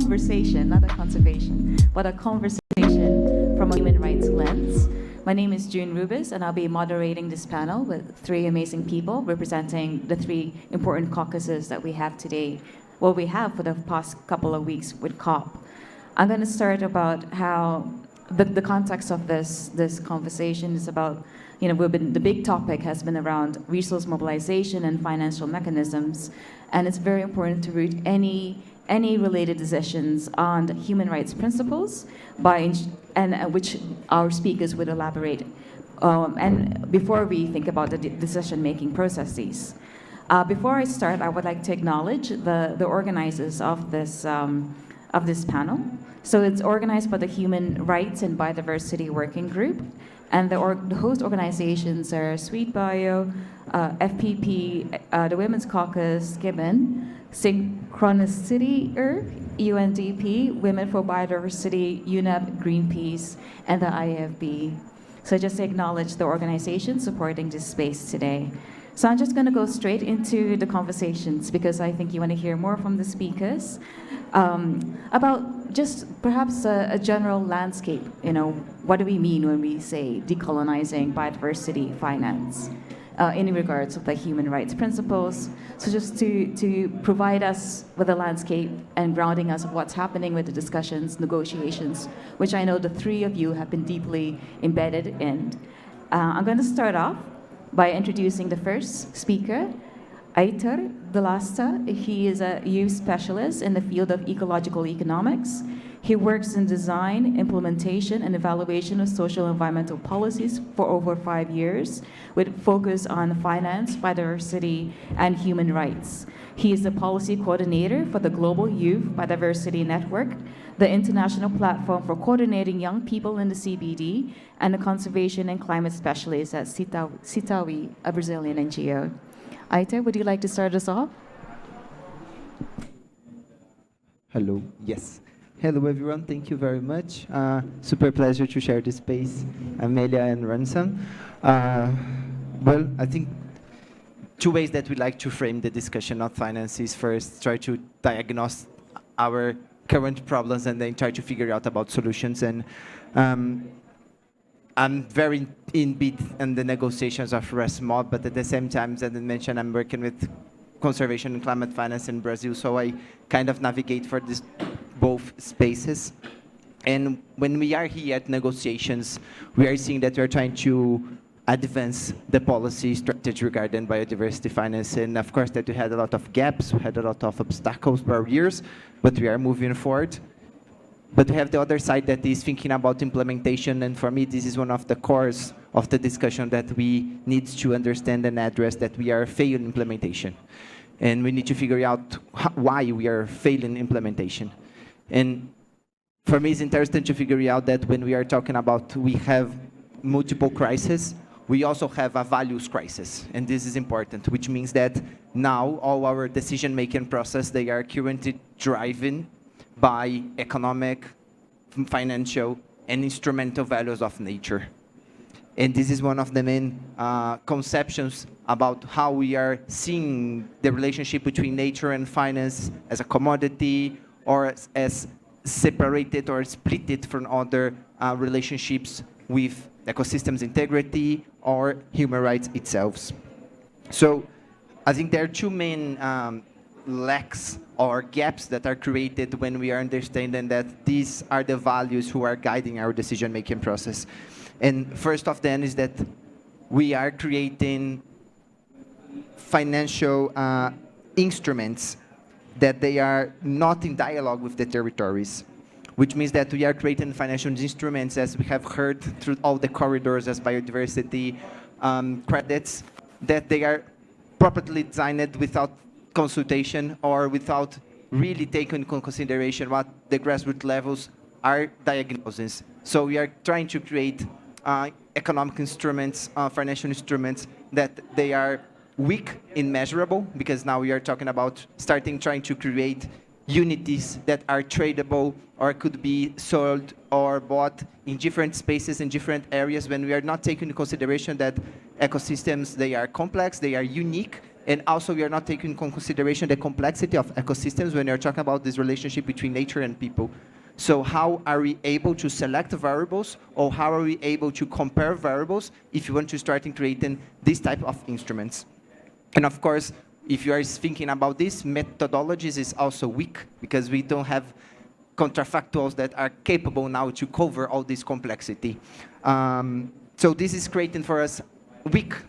conversation, not a conservation, but a conversation from a human rights lens. My name is June Rubis, and I'll be moderating this panel with three amazing people representing the three important caucuses that we have today. Well, we have for the past couple of weeks with COP. I'm going to start about how the context of this conversation is about, the big topic has been around resource mobilization and financial mechanisms, and it's very important to root any related decisions on the human rights principles which our speakers would elaborate. And before we think about the decision-making processes. Before I start, I would like to acknowledge the organizers of this panel. So it's organized by the Human Rights and Biodiversity Working Group, and the host organizations are Sweet Bio, FPP, the Women's Caucus, Gibbon, Synchronicity Earth, UNDP, Women for Biodiversity, UNEP, Greenpeace, and the IFB. So just to acknowledge the organizations supporting this space today. So I'm just going to go straight into the conversations because I think you want to hear more from the speakers about just perhaps a general landscape. What do we mean when we say decolonizing biodiversity finance in regards of the human rights principles? So just to provide us with a landscape and grounding us of what's happening with the discussions, negotiations, which I know the three of you have been deeply embedded in. I'm going to start off by introducing the first speaker, Aitor de Lasta. He is a youth specialist in the field of ecological economics. He works in design, implementation, and evaluation of social and environmental policies for over 5 years, with focus on finance, biodiversity, and human rights. He is the policy coordinator for the Global Youth Biodiversity Network, the international platform for coordinating young people in the CBD, and the conservation and climate specialist at Citawi, a Brazilian NGO. Aitor, would you like to start us off? Hello. Yes. Hello, everyone. Thank you very much. Super pleasure to share this space, Amelia and Ransom. Well, I think two ways that we like to frame the discussion of finance is first try to diagnose our current problems and then try to figure out about solutions. And I'm very in the negotiations of RESMOB, but at the same time, as I mentioned, I'm working with conservation and climate finance in Brazil, so I kind of navigate for this both spaces. And when we are here at negotiations, we are seeing that we are trying to advance the policy strategy regarding biodiversity finance. And of course that we had a lot of gaps, we had a lot of obstacles, barriers, but we are moving forward. But we have the other side that is thinking about implementation, and for me this is one of the cores of the discussion that we need to understand and address, that we are failing implementation. And we need to figure out why we are failing implementation. And for me it's interesting to figure out that when we are talking about we have multiple crises, we also have a values crisis, and this is important, which means that now all our decision-making process, they are currently driven by economic, financial, and instrumental values of nature. And this is one of the main conceptions about how we are seeing the relationship between nature and finance as a commodity, or as separated or splitted from other relationships with ecosystems integrity or human rights itself. So I think there are two main lacks or gaps that are created when we are understanding that these are the values who are guiding our decision-making process. And first of them is that we are creating financial instruments that they are not in dialogue with the territories, which means that we are creating financial instruments, as we have heard through all the corridors as biodiversity credits, that they are properly designed without consultation or without really taking into consideration what the grassroots levels are diagnosing. So we are trying to create economic instruments, financial instruments that they are weak in measurable, because now we are talking about trying to create unities that are tradable or could be sold or bought in different spaces, in different areas, when we are not taking into consideration that ecosystems, they are complex, they are unique, And also, we are not taking into consideration the complexity of ecosystems when you're talking about this relationship between nature and people. So how are we able to select variables, or how are we able to compare variables if you want to start creating this type of instruments? And of course, if you are thinking about this, methodologies is also weak, because we don't have counterfactuals that are capable now to cover all this complexity. So this is creating for us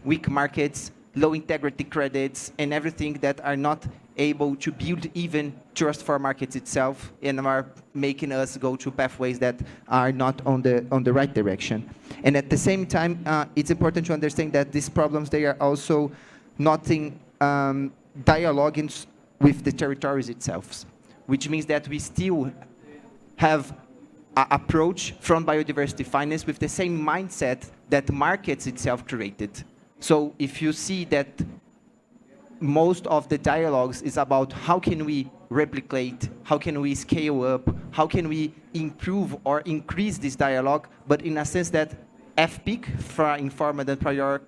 weak markets, low integrity credits, and everything that are not able to build even trust for markets itself, and are making us go to pathways that are not on the right direction. And at the same time, it's important to understand that these problems, they are also not in dialogue with the territories itself, which means that we still have an approach from biodiversity finance with the same mindset that markets itself created. So if you see that most of the dialogues is about how can we replicate, how can we scale up, how can we improve or increase this dialogue, but in a sense that FPIC, for informed and prior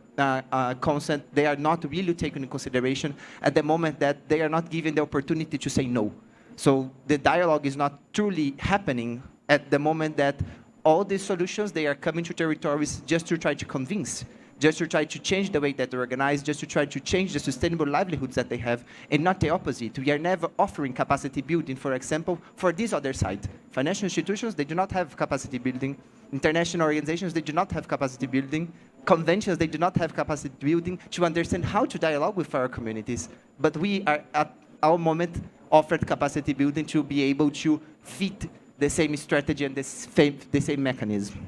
consent, they are not really taken into consideration at the moment that they are not given the opportunity to say no. So the dialogue is not truly happening at the moment that all these solutions, they are coming to territories just to try to convince, just to try to change the way that they're organized, just to try to change the sustainable livelihoods that they have, and not the opposite. We are never offering capacity building, for example, for this other side. Financial institutions, they do not have capacity building. International organizations, they do not have capacity building. Conventions, they do not have capacity building to understand how to dialogue with our communities. But we are, at our moment, offered capacity building to be able to fit the same strategy and the same mechanism.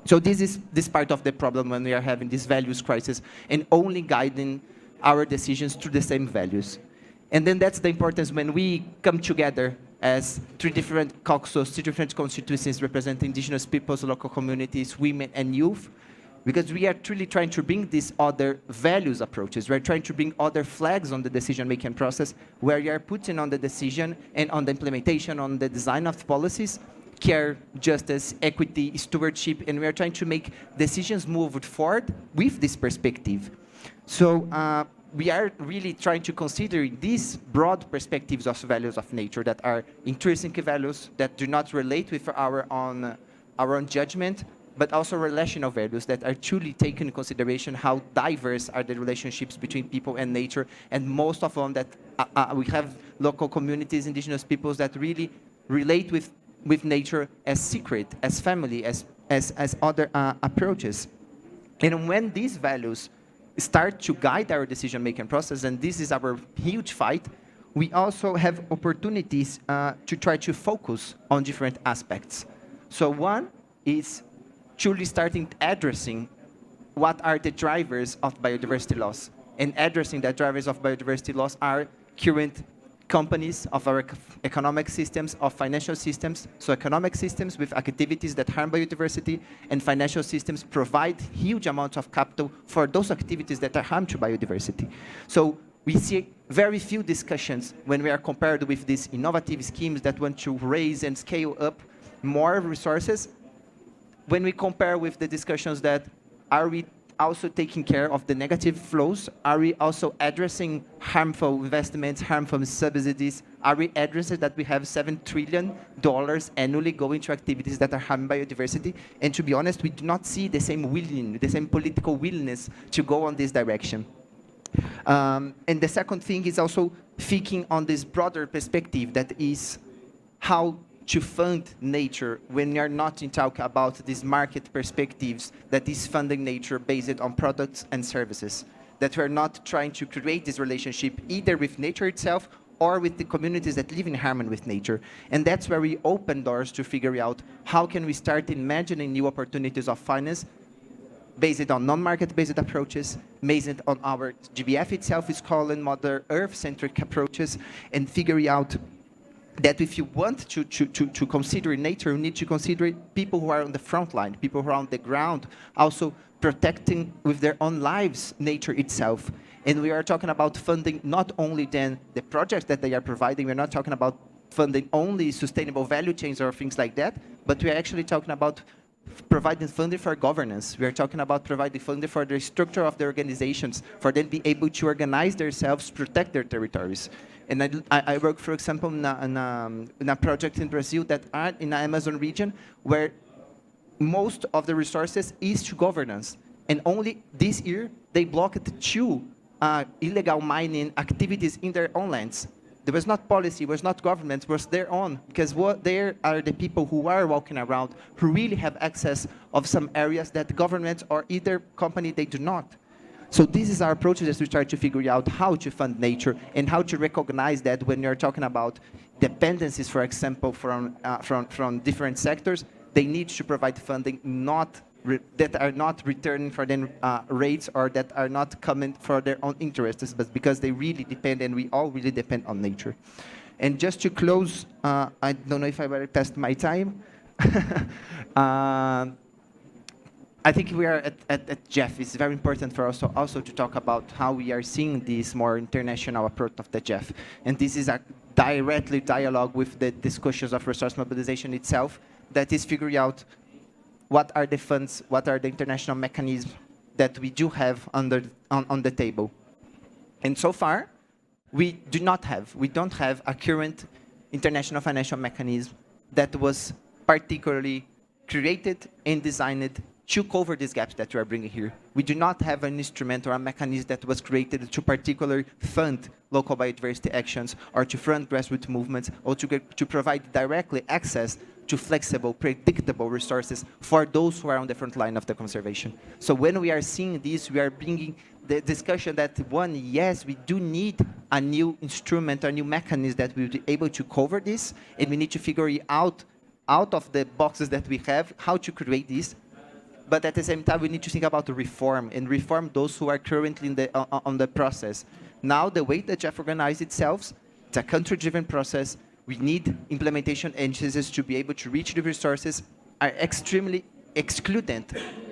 So this is this part of the problem when we are having this values crisis and only guiding our decisions through the same values. And then that's the importance when we come together as three different caucuses, three different constituencies representing indigenous peoples, local communities, women, and youth, because we are truly trying to bring these other values approaches. We're trying to bring other flags on the decision-making process where you are putting on the decision and on the implementation, on the design of policies, care, justice, equity, stewardship, and we are trying to make decisions move forward with this perspective. So we are really trying to consider these broad perspectives of values of nature that are intrinsic values that do not relate with our own judgment, but also relational values that are truly taken into consideration how diverse are the relationships between people and nature, and most of them that we have local communities, indigenous peoples that really relate with nature as secret, as family, as other approaches. And when these values start to guide our decision-making process, and this is our huge fight, we also have opportunities to try to focus on different aspects. So one is truly starting addressing what are the drivers of biodiversity loss. And addressing the drivers of biodiversity loss are current companies of our economic systems, of financial systems. So economic systems with activities that harm biodiversity, and financial systems provide huge amounts of capital for those activities that are harm to biodiversity. So we see very few discussions when we are compared with these innovative schemes that want to raise and scale up more resources, when we compare with the discussions that are we also taking care of the negative flows? Are we also addressing harmful investments, harmful subsidies? Are we addressing that we have $7 trillion annually going to activities that are harming biodiversity? And to be honest, we do not see the same political willingness to go on this direction. And the second thing is also thinking on this broader perspective that is how to fund nature when we are not in talk about these market perspectives that is funding nature based on products and services, that we're not trying to create this relationship either with nature itself or with the communities that live in harmony with nature. And that's where we open doors to figure out how can we start imagining new opportunities of finance based on non-market-based approaches, based on our GBF itself is calling Mother Earth-centric approaches, and figuring out that if you want to consider nature, you need to consider people who are on the front line, people who are on the ground, also protecting with their own lives nature itself. And we are talking about funding not only then the projects that they are providing, we're not talking about funding only sustainable value chains or things like that, but we're actually talking about providing funding for governance. We are talking about providing funding for the structure of the organizations, for them to be able to organize themselves, protect their territories. And I work, for example, in a project in Brazil that are in the Amazon region, where most of the resources is to governance. And only this year, they blocked 2 illegal mining activities in their own lands. There was not policy, was not government, was their own, because there are the people who are walking around who really have access of some areas that governments or either company, they do not. So this is our approach as we try to figure out how to fund nature and how to recognize that when you're talking about dependencies, for example, from different sectors, they need to provide funding that are not returning for them rates or that are not coming for their own interests, but because they really depend, and we all really depend on nature. And just to close, I don't know if I already passed my time. I think we are at Jeff. It's very important for us also to talk about how we are seeing this more international approach of the Jeff. And this is a directly dialogue with the discussions of resource mobilization itself that is figuring out what are the funds, what are the international mechanisms that we do have on the table. And so far, we don't have a current international financial mechanism that was particularly created and designed to cover these gaps that we are bringing here. We do not have an instrument or a mechanism that was created to particularly fund local biodiversity actions or to fund grassroots movements or to provide directly access to flexible, predictable resources for those who are on the front line of the conservation. So when we are seeing this, we are bringing the discussion that, one, yes, we do need a new instrument or new mechanism that will be able to cover this, and we need to figure it out of the boxes that we have, how to create this. But at the same time, we need to think about the reform and reform those who are currently on the process. Now, the way that Jeff organized itself, it's a country-driven process. We need implementation agencies to be able to reach the resources are extremely excluded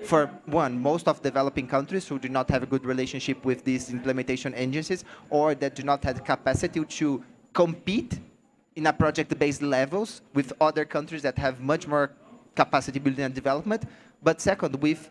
for, one, most of developing countries who do not have a good relationship with these implementation agencies or that do not have the capacity to compete in a project-based levels with other countries that have much more capacity building and development. But second, with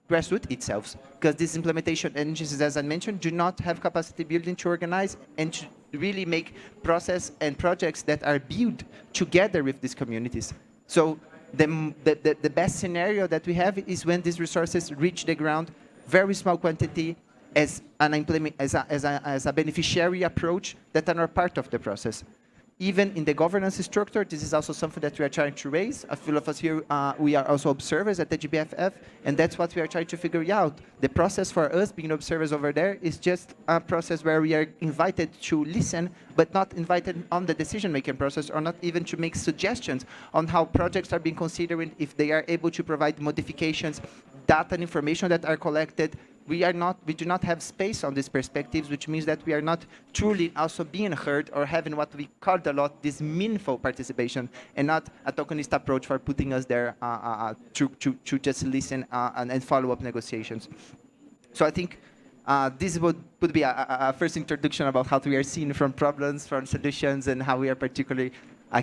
grassroots itself, because these implementation agencies, as I mentioned, do not have capacity building to organize and to really make process and projects that are built together with these communities. So the best scenario that we have is when these resources reach the ground, very small quantity, as a beneficiary approach that are not part of the process. Even in the governance structure, this is also something that we are trying to raise. A few of us here, we are also observers at the GBFF, and that's what we are trying to figure out. The process for us being observers over there is just a process where we are invited to listen, but not invited on the decision-making process, or not even to make suggestions on how projects are being considered, if they are able to provide modifications, data and information that are collected. We do not have space on these perspectives, which means that we are not truly also being heard or having what we called a lot this meaningful participation, and not a tokenist approach for putting us there to just listen and follow up negotiations. So I think this would be a first introduction about how we are seeing from problems, from solutions, and how we are particularly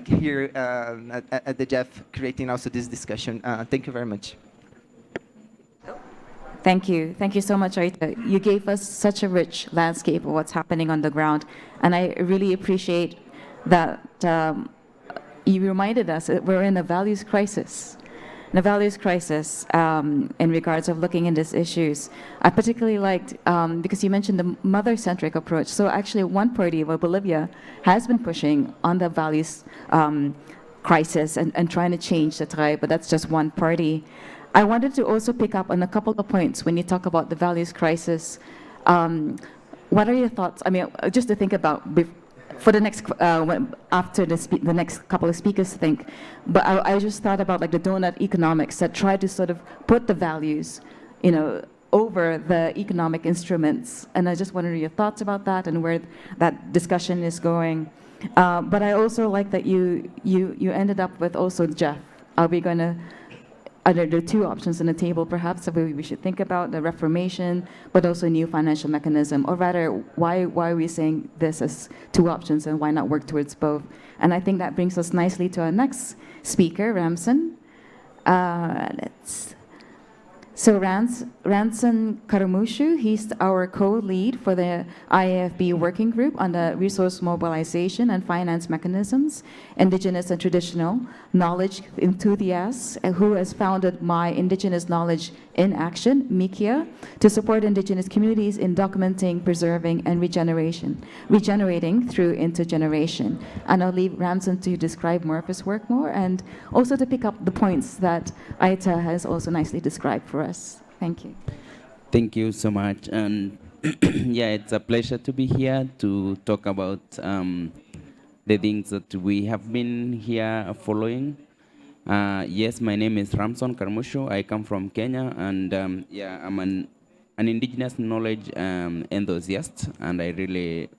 here at the Jeff creating also this discussion. Thank you very much. Thank you. Thank you so much, Arita. You gave us such a rich landscape of what's happening on the ground. And I really appreciate that you reminded us that we're in a values crisis. In regards of looking into these issues. I particularly liked, because you mentioned the mother-centric approach. So actually one party, Bolivia, has been pushing on the values crisis and trying to change the tribe, but that's just one party. I wanted to also pick up on a couple of points when you talk about the values crisis. What are your thoughts? I mean, just to think about for the next, after the next couple of speakers think, but I just thought about like the donut economics that try to sort of put the values, over the economic instruments. And I just wondered your thoughts about that and where that discussion is going. But I also like that you ended up with also, Jeff, are there two options on the table, perhaps, that we should think about, the reformation, but also a new financial mechanism? Or rather, why are we saying this as two options, and why not work towards both? And I think that brings us nicely to our next speaker, Ramson. Let's panelists. So Ranson Karamushu, he's our co-lead for the IAFB working group on the resource mobilization and finance mechanisms, indigenous and traditional knowledge enthusiasts, who has founded My Indigenous Knowledge in Action, MIKIA, to support indigenous communities in documenting, preserving, and regenerating through intergeneration. And I'll leave Ranson to describe more of his work more, and also to pick up the points that Aita has also nicely described for us. Thank you. Thank you so much. And yeah, it's a pleasure to be here to talk about the things that we have been here following. Yes, my name is Ramson Karmusho. I come from Kenya, and yeah, I'm an indigenous knowledge enthusiast, and I really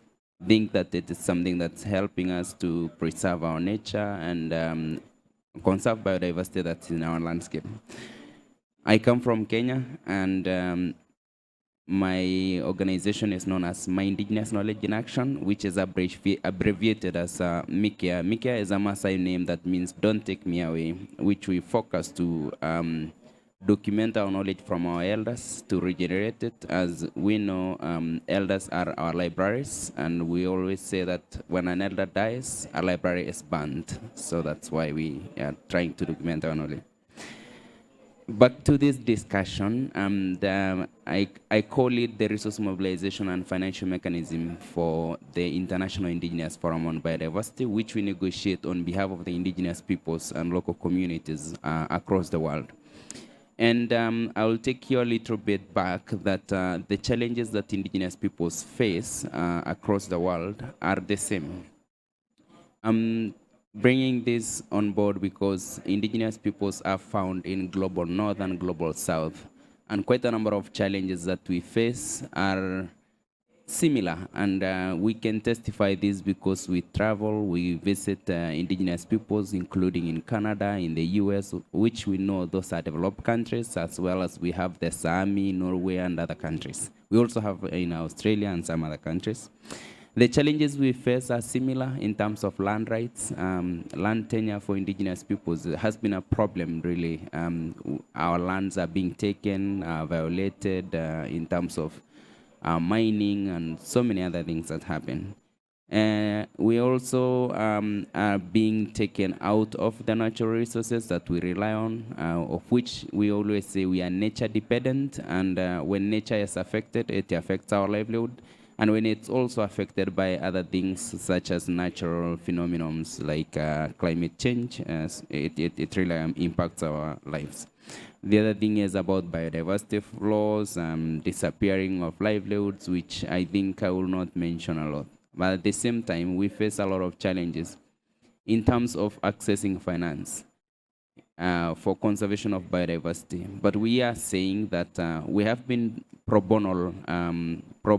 think that it is something that's helping us to preserve our nature and conserve biodiversity that's in our landscape. I come from Kenya, and my organization is known as My Indigenous Knowledge in Action, which is abbreviated as MIKIA. MIKIA is a Maasai name that means "Don't Take Me Away," which we focus to document our knowledge from our elders to regenerate it. As we know, elders are our libraries, and we always say that when an elder dies, a library is burned. So that's why we are trying to document our knowledge. Back to this discussion, I call it the resource mobilization and financial mechanism for the International Indigenous Forum on Biodiversity, which we negotiate on behalf of the indigenous peoples and local communities across the world. And I will take you a little bit back that the challenges that indigenous peoples face across the world are the same. Bringing this on board because indigenous peoples are found in global north and global south, and quite a number of challenges that we face are similar, and we can testify this because we travel, we visit indigenous peoples, including in Canada, in the US, which we know those are developed countries, as well as we have the Sami, Norway, and other countries. We also have in Australia and some other countries. The challenges we face are similar in terms of land rights. Land tenure for indigenous peoples has been a problem, really. Our lands are being taken, violated in terms of mining and so many other things that happen. We also are being taken out of the natural resources that we rely on, of which we always say we are nature dependent, and when nature is affected, it affects our livelihood. And when it's also affected by other things such as natural phenomena like climate change, it really impacts our lives. The other thing is about biodiversity loss, disappearing of livelihoods, which I think I will not mention a lot. But at the same time, we face a lot of challenges in terms of accessing finance for conservation of biodiversity. But we are saying that we have been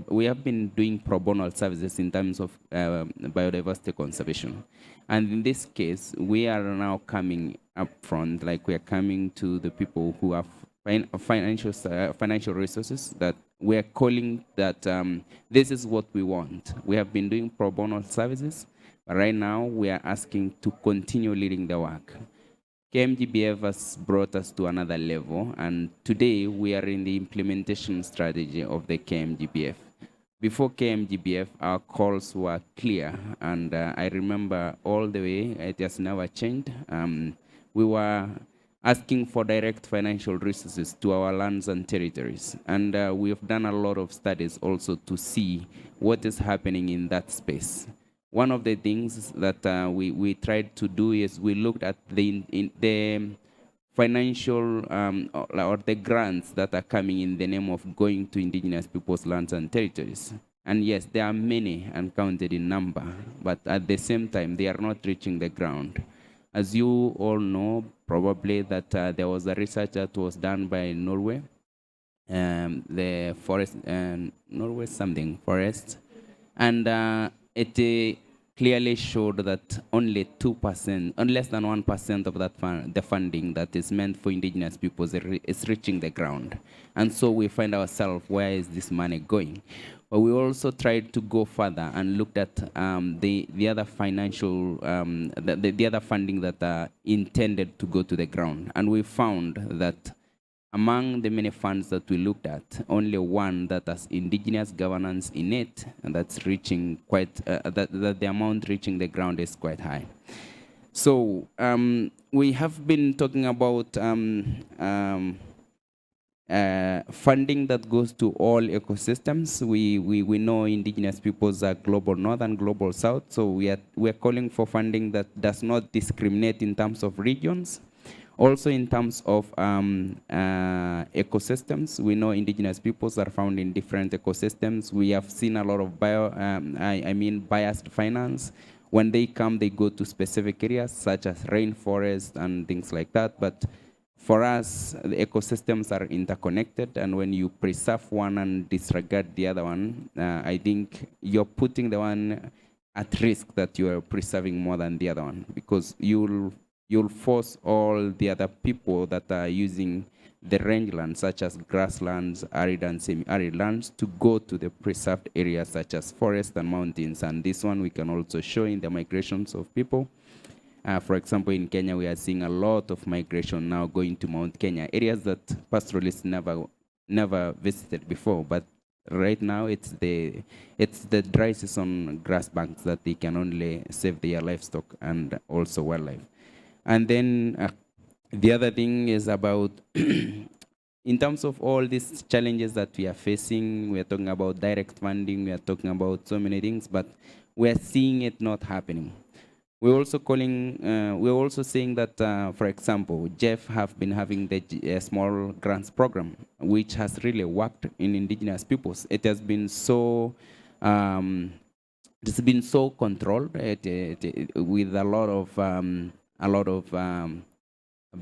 we have been doing pro bono services in terms of biodiversity conservation. And in this case, we are now coming up front, like we are coming to the people who have financial resources, that we are calling that this is what we want. We have been doing pro bono services, but right now we are asking to continue leading the work. KMGBF has brought us to another level, and today we are in the implementation strategy of the KMGBF. Before KMGBF, our calls were clear, and I remember all the way, it has never changed. We were asking for direct financial resources to our lands and territories, and we have done a lot of studies also to see what is happening in that space. One of the things that we tried to do is we looked at the financial or the grants that are coming in the name of going to indigenous people's lands and territories. And yes, there are many uncounted in number, but at the same time, they are not reaching the ground. As you all know, probably that there was a research that was done by Norway, the forest, Norway something, forest, and it clearly showed that only 2%, less than 1% of that the funding that is meant for indigenous peoples is reaching the ground. And so we find ourselves, where is this money going? But we also tried to go further and looked at the other financial, the other funding that are intended to go to the ground. And we found that among the many funds that we looked at, only one that has indigenous governance in it, and that's reaching quite, that the amount reaching the ground is quite high. So we have been talking about funding that goes to all ecosystems. We know indigenous peoples are global north and global south, so we're calling for funding that does not discriminate in terms of regions. Also in terms of ecosystems, we know indigenous peoples are found in different ecosystems. We have seen a lot of biased finance. When they come, they go to specific areas such as rainforest and things like that. But for us, the ecosystems are interconnected, and when you preserve one and disregard the other one, I think you're putting the one at risk that you are preserving more than the other one, because you'll force all the other people that are using the rangelands, such as grasslands, arid and semi-arid lands, to go to the preserved areas such as forests and mountains. And this one we can also show in the migrations of people. For example, in Kenya, we are seeing a lot of migration now going to Mount Kenya, areas that pastoralists never visited before. But right now, it's the dry season grass banks that they can only save their livestock and also wildlife. And then the other thing is about, in terms of all these challenges that we are facing, we are talking about direct funding, we are talking about so many things, but we are seeing it not happening. We're also saying that, for example, Jeff have been having the small grants program, which has really worked in indigenous peoples. It has been so, it's been so controlled with a lot of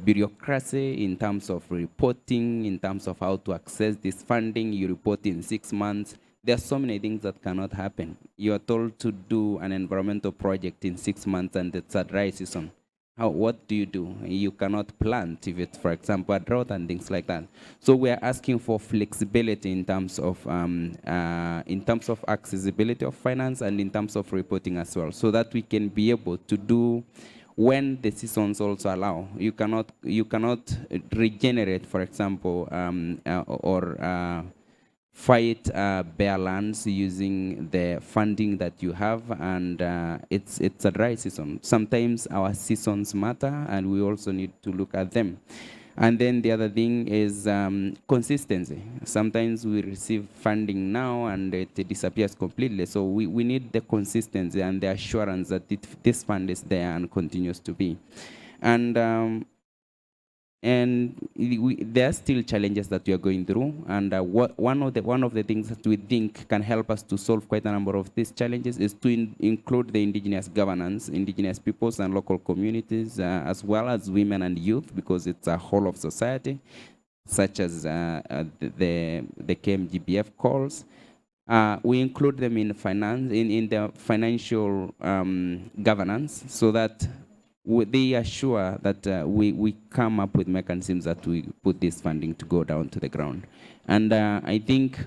bureaucracy in terms of reporting, in terms of how to access this funding. You report in 6 months. There are so many things that cannot happen. You are told to do an environmental project in 6 months and it's a dry season. What do? You cannot plant if it's, for example, a drought and things like that. So we are asking for flexibility in terms of accessibility of finance and in terms of reporting as well, so that we can be able to do when the seasons also allow. You cannot regenerate, for example, or fight bare lands using the funding that you have, and it's a dry season. Sometimes our seasons matter, and we also need to look at them. And then the other thing is consistency. Sometimes we receive funding now and it disappears completely. So we need the consistency and the assurance that this fund is there and continues to be. And there are still challenges that we are going through, and one of the things that we think can help us to solve quite a number of these challenges is to include the indigenous governance, indigenous peoples and local communities, as well as women and youth, because it's a whole of society, such as the KMGBF calls. We include them in finance, in the financial governance, so that they assure that we come up with mechanisms that we put this funding to go down to the ground. And I think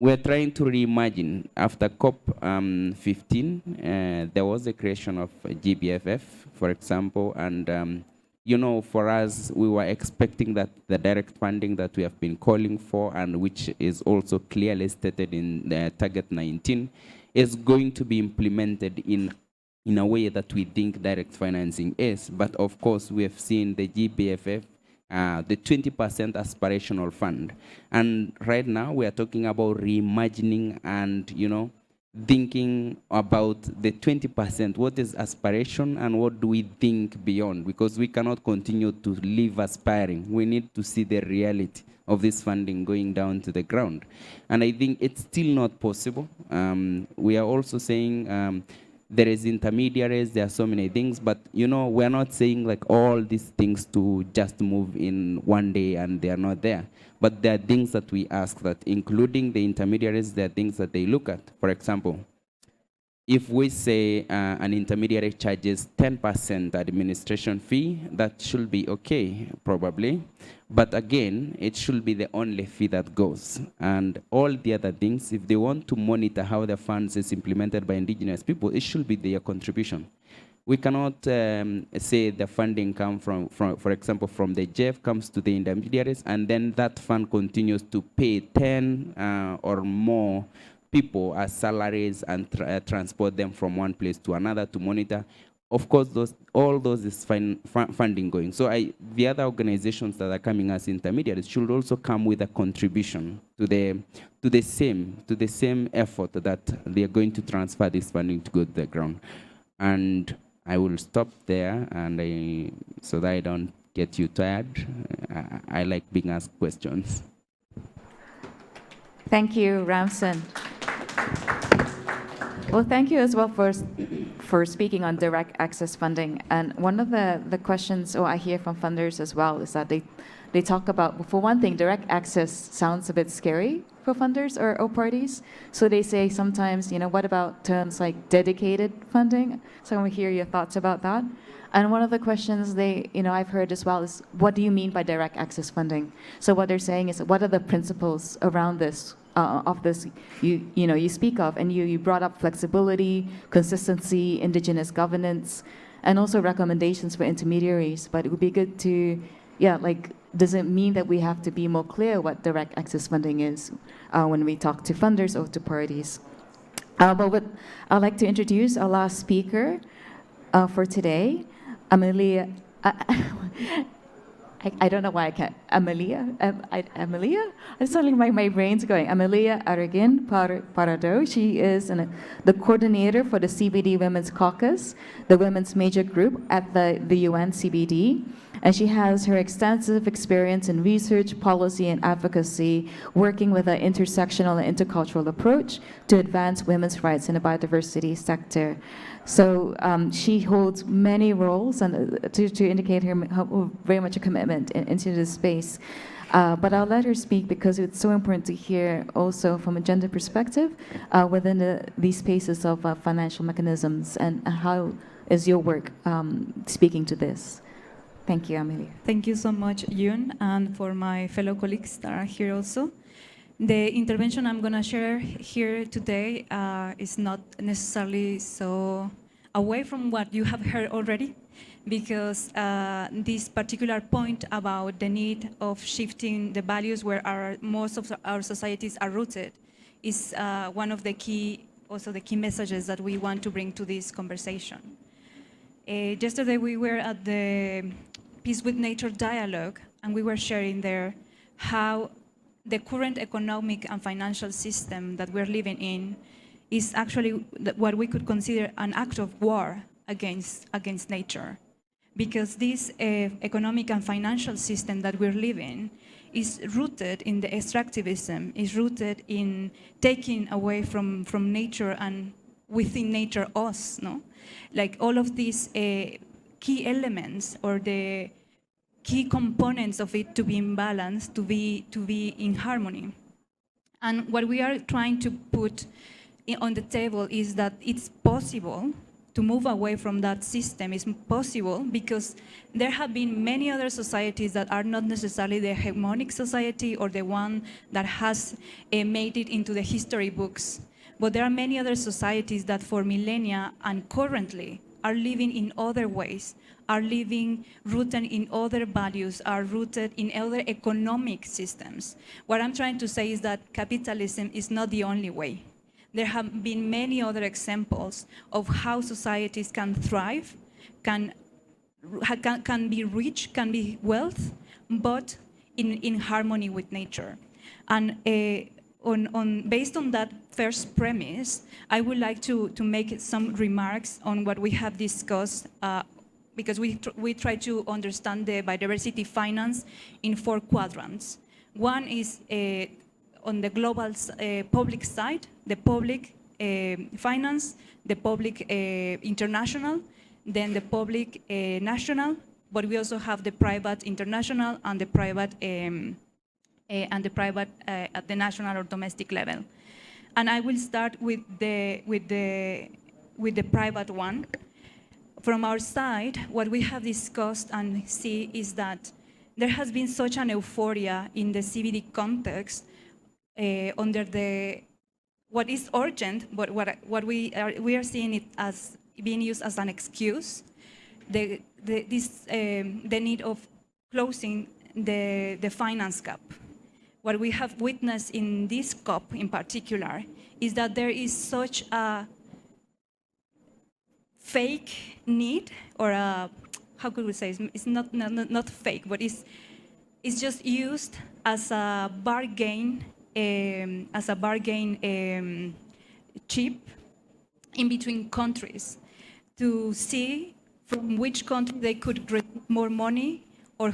we're trying to reimagine. After COP15, there was the creation of GBFF, for example, and for us, we were expecting that the direct funding that we have been calling for, and which is also clearly stated in the Target 19, is going to be implemented in a way that we think direct financing is. But of course, we have seen the GBFF, the 20% aspirational fund. And right now, we are talking about reimagining and, thinking about the 20%. What is aspiration and what do we think beyond? Because we cannot continue to live aspiring. We need to see the reality of this funding going down to the ground. And I think it's still not possible. We are also saying there is intermediaries, there are so many things, but we're not saying like all these things to just move in one day and they are not there. But there are things that we ask, that including the intermediaries, there are things that they look at. For example, if we say an intermediary charges 10% administration fee, that should be okay, probably. But again, it should be the only fee that goes. And all the other things, if they want to monitor how the funds is implemented by indigenous people, it should be their contribution. We cannot say the funding come from, for example, from the JEF comes to the intermediaries, and then that fund continues to pay 10 or more people as salaries and transport them from one place to another to monitor. Of course, all those is funding going. So the other organizations that are coming as intermediaries should also come with a contribution to the same effort that they are going to transfer this funding to go to the ground. And I will stop there, and so that I don't get you tired. I like being asked questions. Thank you, Ramson. Well, thank you as well for speaking on direct access funding. And one of the questions I hear from funders as well is that they talk about, for one thing, direct access sounds a bit scary for funders or parties. So they say sometimes, what about terms like dedicated funding? So I want to hear your thoughts about that. And one of the questions I've heard as well is, what do you mean by direct access funding? So what they're saying is, what are the principles around this? Of this you speak of, and you brought up flexibility, consistency, indigenous governance, and also recommendations for intermediaries. But it would be good to, does it mean that we have to be more clear what direct access funding is when we talk to funders or to parties? But I'd like to introduce our last speaker for today, Amelia. I don't know why I can't. Amelia? Amelia? I'm suddenly my brain's going. Amelia Araguin Parado. She is the coordinator for the CBD Women's Caucus, the women's major group at the UN CBD. And she has her extensive experience in research, policy, and advocacy, working with an intersectional and intercultural approach to advance women's rights in the biodiversity sector. So she holds many roles, and to indicate her very much a commitment into this space. But I'll let her speak because it's so important to hear also from a gender perspective within these spaces of financial mechanisms, and how is your work speaking to this. Thank you, Amelia. Thank you so much, Yun, and for my fellow colleagues that are here also. The intervention I'm going to share here today is not necessarily so away from what you have heard already, because this particular point about the need of shifting the values where most of our societies are rooted is one of the key messages that we want to bring to this conversation. Yesterday we were at the Peace with Nature dialogue, and we were sharing there how the current economic and financial system that we're living in is actually what we could consider an act of war against nature. Because this economic and financial system that we're living is rooted in the extractivism, is rooted in taking away from nature and within nature us, no? Like all of these key elements or the key components of it to be in balance, to be in harmony. And what we are trying to put on the table is that it's possible to move away from that system. It's possible because there have been many other societies that are not necessarily the hegemonic society or the one that has made it into the history books. But there are many other societies that for millennia and currently are living in other ways, are living rooted in other values, are rooted in other economic systems. What I'm trying to say is that capitalism is not the only way. There have been many other examples of how societies can thrive, can be rich, can be wealth, but in harmony with nature. And based on that first premise, I would like to make some remarks on what we have discussed, because we try to understand the biodiversity finance in 4 quadrants. One is on the global public side, the public finance, the public international, then the public national, but we also have the private international and the private at the national or domestic level. And I will start with the private one. From our side, what we have discussed and see is that there has been such an euphoria in the CBD context under what is urgent, but what we are seeing it as being used as an excuse. The need of closing the finance gap. What we have witnessed in this COP in particular is that there is such a fake need, or a, how could we say, it's not fake, but it's just used as a bargain, chip in between countries to see from which country they could get more money, or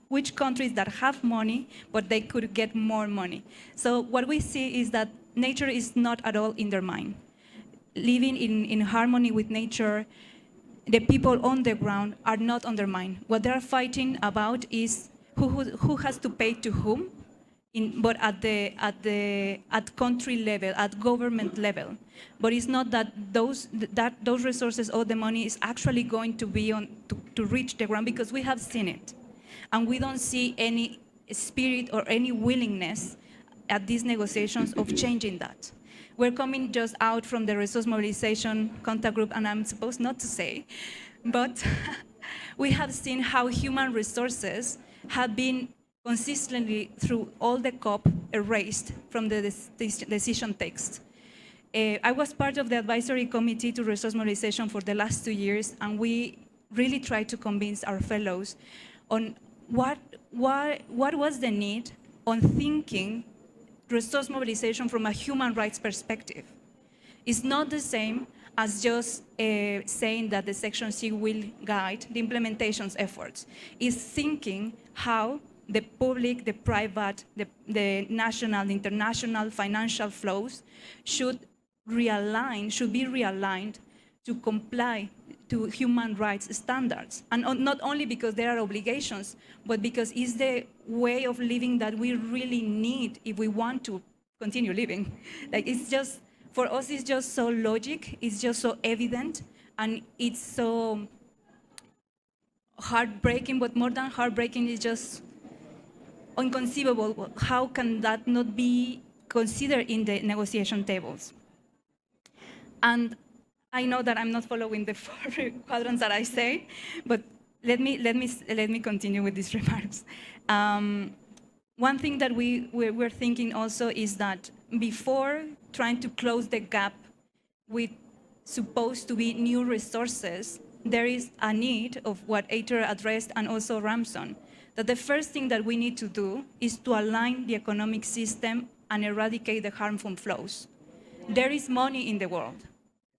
which countries that have money, but they could get more money. So what we see is that nature is not at all in their mind. Living in harmony with nature, the people on the ground are not on their mind. What they're fighting about is who has to pay to whom, but at country level, at government level. But it's not that those resources or the money is actually going to be to reach the ground, because we have seen it. And we don't see any spirit or any willingness at these negotiations of changing that. We're coming just out from the resource mobilization contact group, and I'm supposed not to say, but we have seen how human resources have been consistently through all the COP erased from the decision text. I was part of the advisory committee to resource mobilization for the last 2 years, and we really tried to convince our fellows on what was the need on thinking resource mobilization from a human rights perspective. It's not the same as just saying that the Section C will guide the implementation's efforts. It's thinking how the public, the private, the national, the international financial flows should be realigned to comply to human rights standards. And not only because there are obligations, but because it's the way of living that we really need if we want to continue living. Like, it's just, for us, it's just so logic, it's just so evident, and it's so heartbreaking, but more than heartbreaking, it's just inconceivable. How can that not be considered in the negotiation tables? And I know that I'm not following the 4 quadrants that I say, but let me continue with these remarks. One thing that we're thinking also is that before trying to close the gap with supposed to be new resources, there is a need of what Ater addressed, and also Ramson, that the first thing that we need to do is to align the economic system and eradicate the harmful flows. There is money in the world.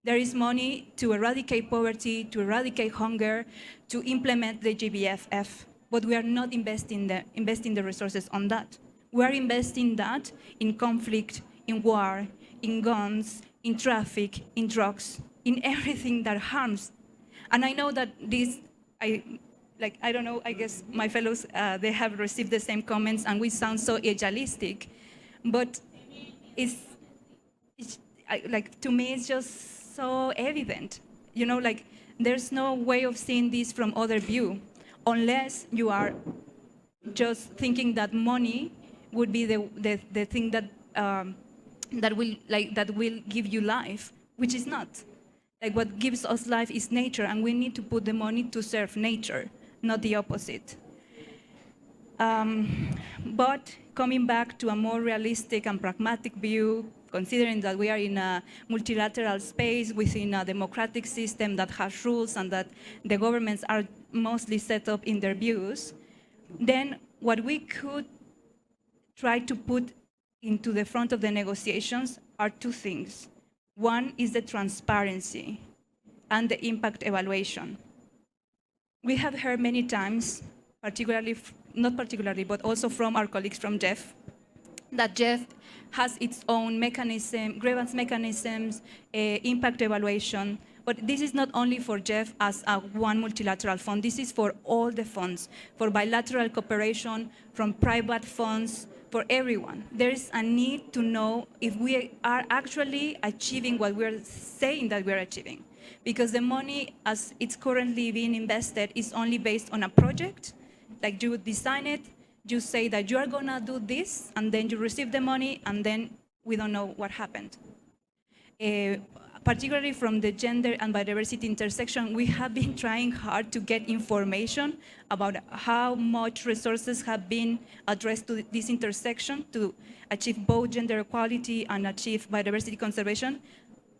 There is money to eradicate poverty, to eradicate hunger, to implement the GBFF, but we are not investing the resources on that. We are investing that in conflict, in war, in guns, in traffic, in drugs, in everything that harms. And I know that I don't know, I guess my fellows, they have received the same comments, and we sound so idealistic, but to me, it's just so evident. You know, like, there's no way of seeing this from other view, unless you are just thinking that money would be the thing that will give you life, which is not. Like, what gives us life is nature, and we need to put the money to serve nature, not the opposite. But coming back to a more realistic and pragmatic view, considering that we are in a multilateral space within a democratic system that has rules and that the governments are mostly set up in their views, then what we could try to put into the front of the negotiations are 2 things. One is the transparency and the impact evaluation. We have heard many times, not particularly, but also from our colleagues from Jeff, that Jeff has its own mechanism, grievance mechanisms, impact evaluation. But this is not only for Jeff as one multilateral fund. This is for all the funds, for bilateral cooperation, from private funds, for everyone. There is a need to know if we are actually achieving what we're saying that we're achieving. Because the money, as it's currently being invested, is only based on a project. Like, you design it, you say that you are going to do this, and then you receive the money, and then we don't know what happened. particularly from the gender and biodiversity intersection, we have been trying hard to get information about how much resources have been addressed to this intersection to achieve both gender equality and achieve biodiversity conservation,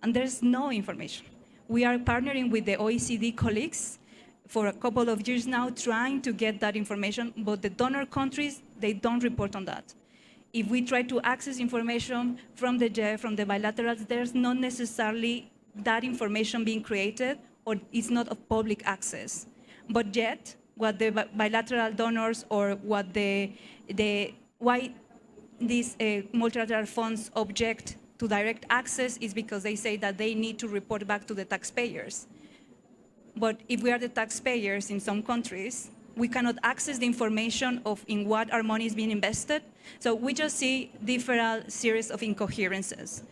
and there's no information. We are partnering with the OECD colleagues for a couple of years now, trying to get that information, but the donor countries, they don't report on that. If we try to access information from the GEF, from the bilaterals, there's not necessarily that information being created, or it's not of public access. But yet, what the bilateral donors or what why these multilateral funds object to direct access is because they say that they need to report back to the taxpayers. But if we are the taxpayers in some countries, we cannot access the information of in what our money is being invested. So we just see different series of incoherences.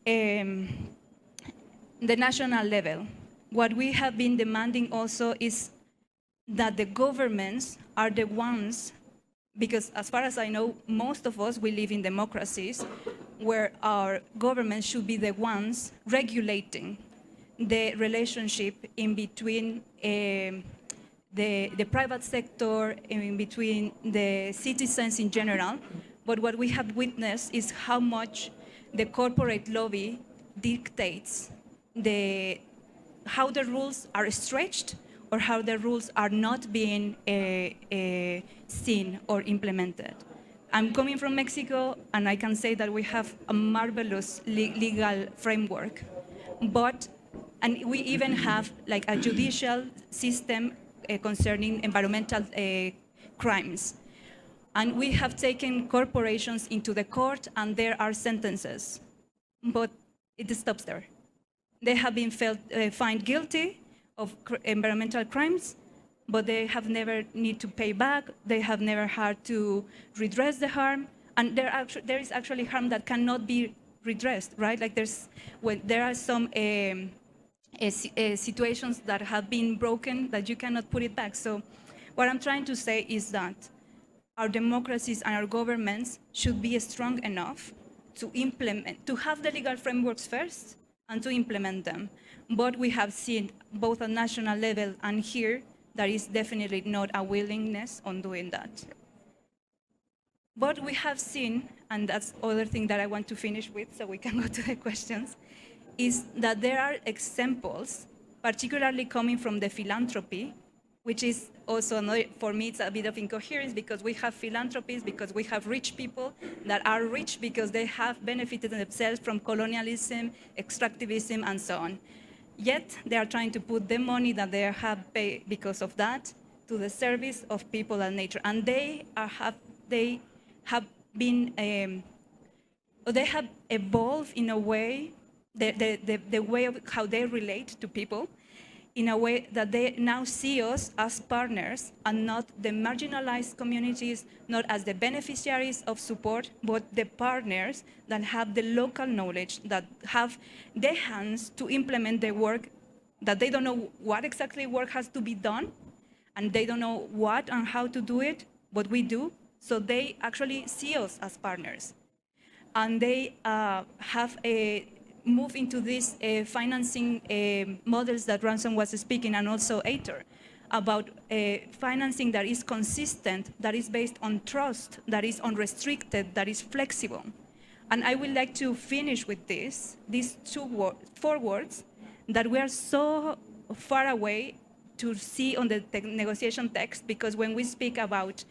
The national level, what we have been demanding also is that the governments are the ones, because as far as I know, most of us, we live in democracies where our governments should be the ones regulating the relationship in between the private sector, in between the citizens in general. But what we have witnessed is how much the corporate lobby dictates how the rules are stretched or how the rules are not being seen or implemented. I'm coming from Mexico, and I can say that we have a marvelous legal framework, and we even have like a judicial system concerning environmental crimes. And we have taken corporations into the court, and there are sentences, but it stops there. They have been found guilty of environmental crimes, but they have never need to pay back. They have never had to redress the harm, and there is actually harm that cannot be redressed, right? Like there are some situations that have been broken that you cannot put it back. So what I'm trying to say is that our democracies and our governments should be strong enough to have the legal frameworks first and to implement them. But we have seen both at national level and here, there is definitely not a willingness on doing that. But we have seen, and that's other thing that I want to finish with so we can go to the questions, is that there are examples, particularly coming from the philanthropy, which is also another, for me, it's a bit of incoherence because we have philanthropies, because we have rich people that are rich because they have benefited themselves from colonialism, extractivism, and so on. Yet they are trying to put the money that they have paid because of that to the service of people and nature, and they have evolved in a way, the way of how they relate to people, in a way that they now see us as partners and not the marginalized communities, not as the beneficiaries of support, but the partners that have the local knowledge, that have the hands to implement the work, that they don't know what exactly work has to be done, and they don't know what and how to do it, but we do. So they actually see us as partners. And they have move into these financing models that Ransom was speaking, and also Aitor, about financing that is consistent, that is based on trust, that is unrestricted, that is flexible. And I would like to finish with these four words that we are so far away to see on the negotiation text, because when we speak about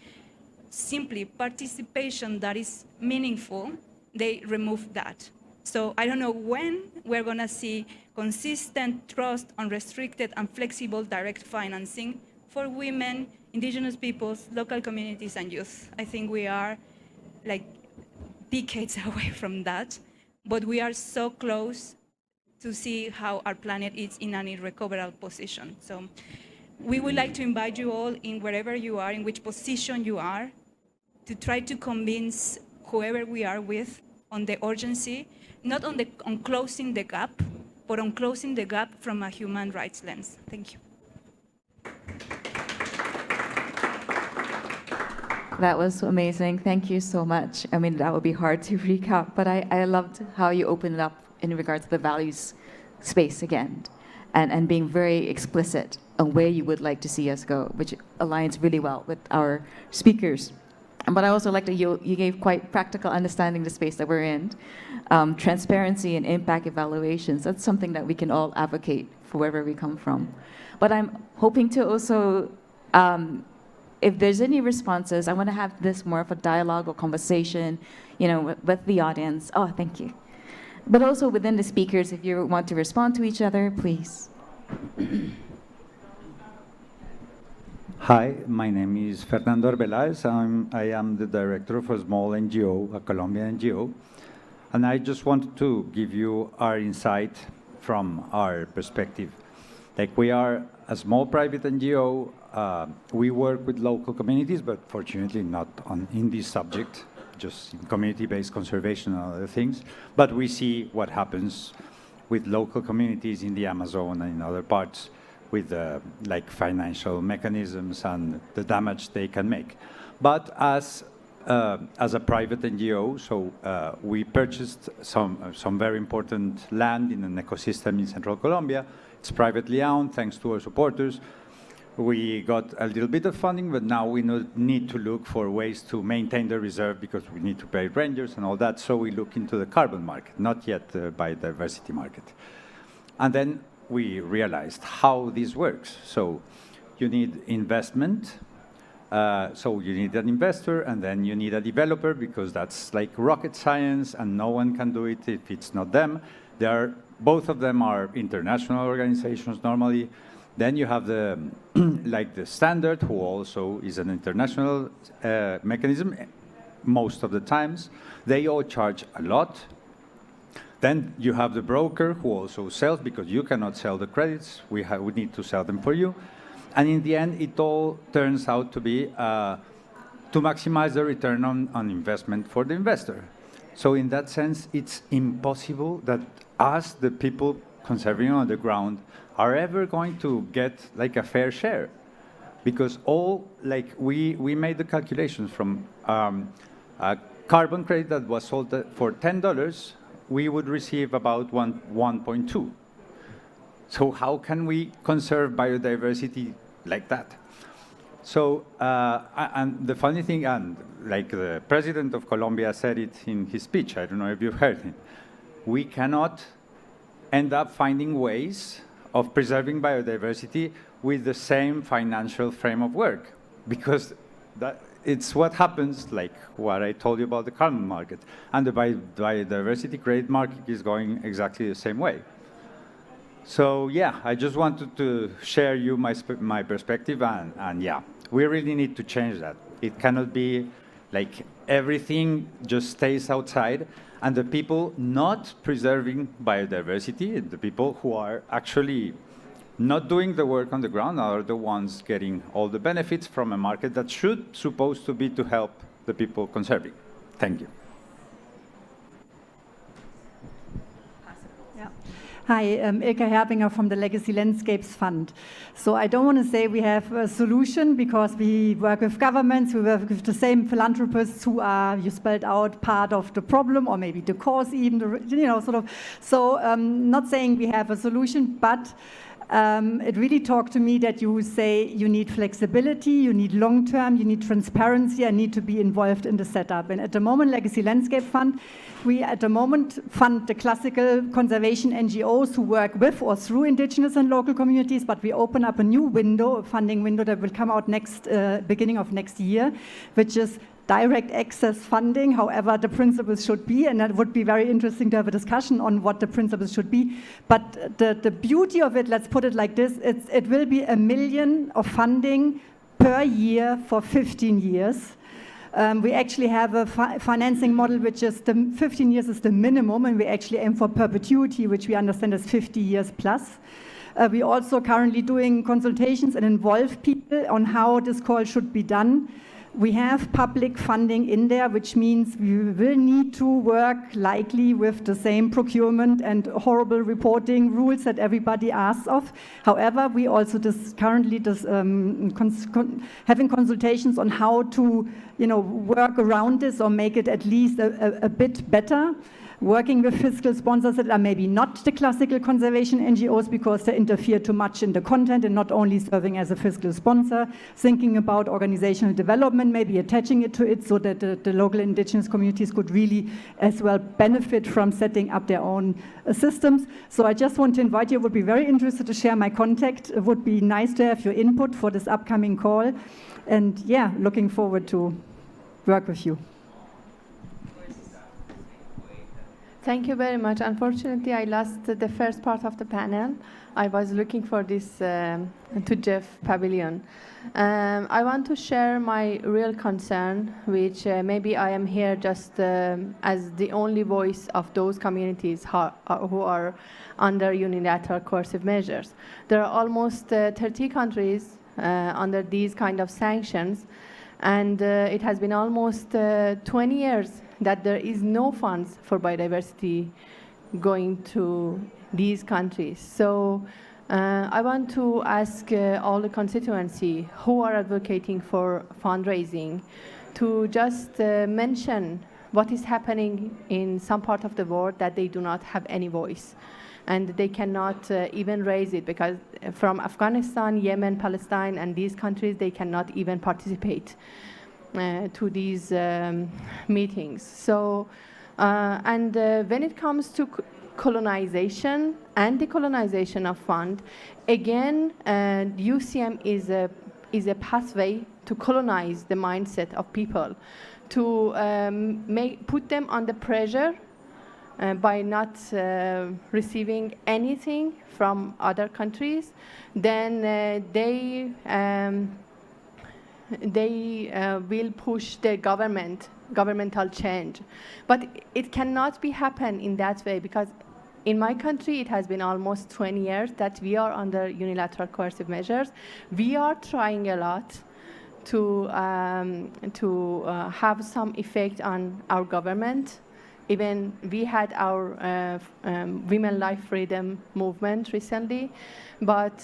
simply participation that is meaningful, they remove that. So I don't know when we're going to see consistent, trust, unrestricted, and flexible direct financing for women, indigenous peoples, local communities, and youth. I think we are like decades away from that, but we are so close to see how our planet is in an irrecoverable position. So we would like to invite you all, in wherever you are, in which position you are, to try to convince whoever we are with on the urgency, not on closing the gap, but on closing the gap from a human rights lens. Thank you. That was amazing. Thank you so much. I mean, that would be hard to recap, but I loved how you opened it up in regards to the values space again, and being very explicit on where you would like to see us go, which aligns really well with our speakers. But I also like that you gave quite practical understanding the space that we're in. Transparency and impact evaluations, that's something that we can all advocate for wherever we come from. But I'm hoping to also, if there's any responses, I want to have this more of a dialogue or conversation, with the audience. Oh, thank you. But also within the speakers, if you want to respond to each other, please. Hi, my name is Fernando Arbeláez. I am the director of a small NGO, a Colombian NGO. And I just wanted to give you our insight from our perspective. Like, we are a small private NGO. We work with local communities, but fortunately not in this subject, just in community-based conservation and other things. But we see what happens with local communities in the Amazon and in other parts with like financial mechanisms and the damage they can make. But as a private NGO, so we purchased some very important land in an ecosystem in central Colombia. It's privately owned, thanks to our supporters. We got a little bit of funding, but now we need to look for ways to maintain the reserve because we need to pay rangers and all that. So we look into the carbon market, not yet the biodiversity market. And then we realized how this works. So you need investment. So you need an investor, and then you need a developer, because that's like rocket science, and no one can do it if it's not them. Both of them are international organizations normally. Then you have the like the standard, who also is an international mechanism most of the times. They all charge a lot. Then you have the broker, who also sells, because you cannot sell the credits. We need to sell them for you. And in the end, it all turns out to be to maximize the return on investment for the investor. So in that sense, it's impossible that us, the people conserving on the ground, are ever going to get like a fair share. Because we made the calculations from a carbon credit that was sold for $10, we would receive about 1.2. So how can we conserve biodiversity like that? So, and the funny thing, and like the president of Colombia said it in his speech, I don't know if you've heard him, we cannot end up finding ways of preserving biodiversity with the same financial frame of work, because it's what happens, like what I told you about the carbon market. And the biodiversity credit market is going exactly the same way. So yeah, I just wanted to share you my perspective, and yeah, we really need to change that. It cannot be like everything just stays outside, and the people not preserving biodiversity, the people who are actually not doing the work on the ground, are the ones getting all the benefits from a market that supposed to be to help the people conserving. Thank you. Hi, Ilka Herbinger from the Legacy Landscapes Fund. So I don't want to say we have a solution, because we work with governments, we work with the same philanthropists who are, you spelled out, part of the problem, or maybe the cause even, sort of. So not saying we have a solution, but it really talked to me that you say you need flexibility, you need long-term, you need transparency, and need to be involved in the setup. And at the moment, Legacy Landscape Fund, we at the moment fund the classical conservation NGOs who work with or through indigenous and local communities, but we open up a new window, a funding window that will come out beginning of next year, which is direct access funding, however the principles should be, and that would be very interesting to have a discussion on what the principles should be. But the beauty of it, let's put it like this, it will be $1 million of funding per year for 15 years. We actually have a financing model which is 15 years is the minimum, and we actually aim for perpetuity, which we understand is 50 years plus. We're also currently doing consultations and involve people on how this call should be done. We have public funding in there, which means we will need to work likely with the same procurement and horrible reporting rules that everybody asks of. However, we also currently having consultations on how to work around this or make it at least a bit better. working with fiscal sponsors that are maybe not the classical conservation NGOs because they interfere too much in the content and not only serving as a fiscal sponsor, thinking about organizational development, maybe attaching it to it so that the local indigenous communities could really as well benefit from setting up their own systems. So I just want to invite you, I would be very interested to share my contact. It would be nice to have your input for this upcoming call. And yeah, looking forward to work with you. Thank you very much. Unfortunately, I lost the first part of the panel. I was looking for this to Jeff Pavilion. I want to share my real concern, which maybe I am here just as the only voice of those communities who are under unilateral coercive measures. There are almost 30 countries under these kind of sanctions, and it has been almost 20 years that there is no funds for biodiversity going to these countries. So I want to ask all the constituency who are advocating for fundraising to just mention what is happening in some part of the world that they do not have any voice. And they cannot even raise it because from Afghanistan, Yemen, Palestine, and these countries, they cannot even participate to these meetings. So, and when it comes to colonization and decolonization of fund, again, UCM is a pathway to colonize the mindset of people, to put them under pressure by not receiving anything from other countries. Then they will push the governmental change. But it cannot be happen in that way because in my country it has been almost 20 years that we are under unilateral coercive measures. We are trying a lot to have some effect on our government. Even we had our Women Life Freedom movement recently. But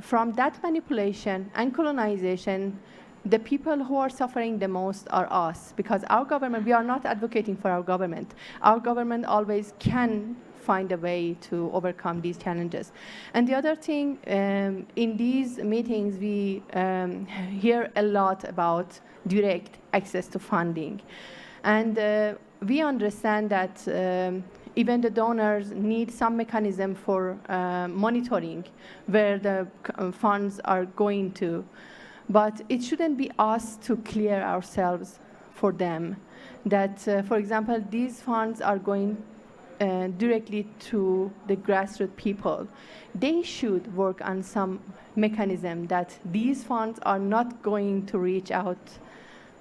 from that manipulation and colonization, the people who are suffering the most are us, because our government, we are not advocating for our government. Our government always can find a way to overcome these challenges. And the other thing, in these meetings, we hear a lot about direct access to funding. And we understand that even the donors need some mechanism for monitoring where the funds are going to. But it shouldn't be us to clear ourselves for them. That, for example, these funds are going directly to the grassroots people. They should work on some mechanism that these funds are not going to reach out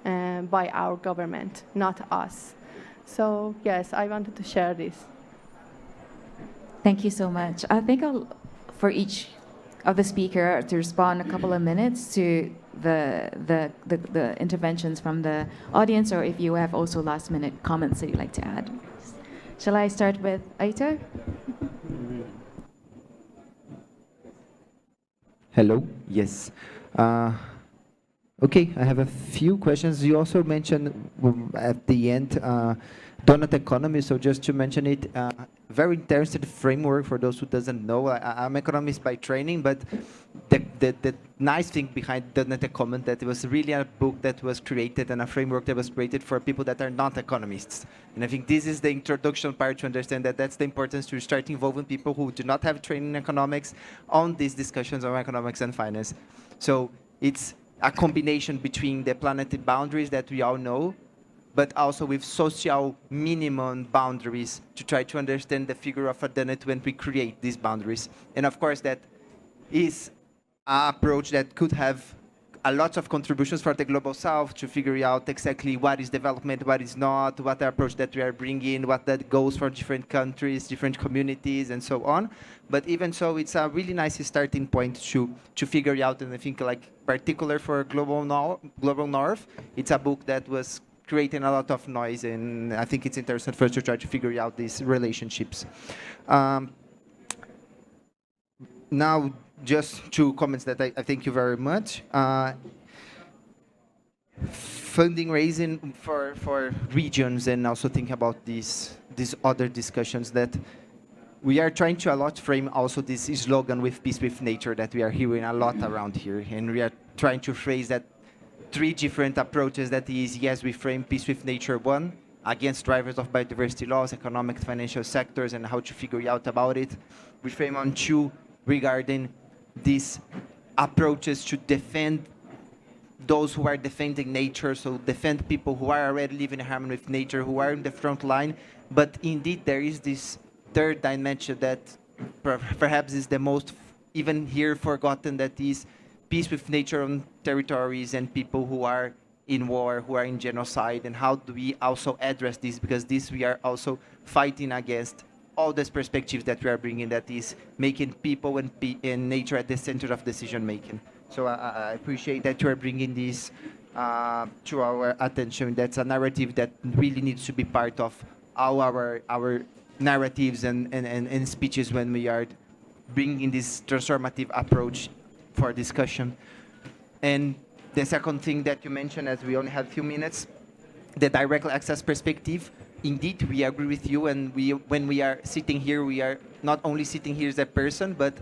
by our government, not us. So yes, I wanted to share this. Thank you so much. I think for each of the speaker to respond a couple of minutes to the interventions from the audience, or if you have also last minute comments that you'd like to add. Shall I start with Aito? Hello. Yes. Okay, I have a few questions. You also mentioned at the end donut economy, so just to mention it, very interesting framework for those who doesn't know. I'm economist by training, but the nice thing behind donut economy that it was really a book that was created and a framework that was created for people that are not economists. And I think this is the introduction part to understand that that's the importance to start involving people who do not have training in economics on these discussions on economics and finance. So it's a combination between the planetary boundaries that we all know, but also with social minimum boundaries to try to understand the figure of a donut when we create these boundaries. And of course, that is an approach that could have a lot of contributions for the Global South to figure out exactly what is development, what is not, what the approach that we are bringing, what that goes for different countries, different communities, and so on. But even so, it's a really nice starting point to figure out, and I think like particular for Global North, it's a book that was creating a lot of noise, and I think it's interesting for us to try to figure out these relationships. Now, just two comments that I thank you very much. funding raising for regions, and also think about these other discussions that we are trying to a lot frame also this slogan with peace with nature that we are hearing a lot around here, and we are trying to phrase that three different approaches. That is, yes, we frame peace with nature, one, against drivers of biodiversity laws, economic, financial sectors, and how to figure out about it. We frame on two, regarding these approaches to defend those who are defending nature, so defend people who are already living in harmony with nature, who are in the front line. But indeed, there is this third dimension that perhaps is the most, even here, forgotten, that is peace with nature on territories and people who are in war, who are in genocide, and how do we also address this? Because this we are also fighting against all these perspectives that we are bringing, that is making people and nature at the center of decision making. So I appreciate that you are bringing this to our attention. That's a narrative that really needs to be part of all our narratives and speeches when we are bringing this transformative approach for discussion. And the second thing that you mentioned, as we only have a few minutes, the direct access perspective. Indeed, we agree with you, and when we are sitting here, we are not only sitting here as a person, but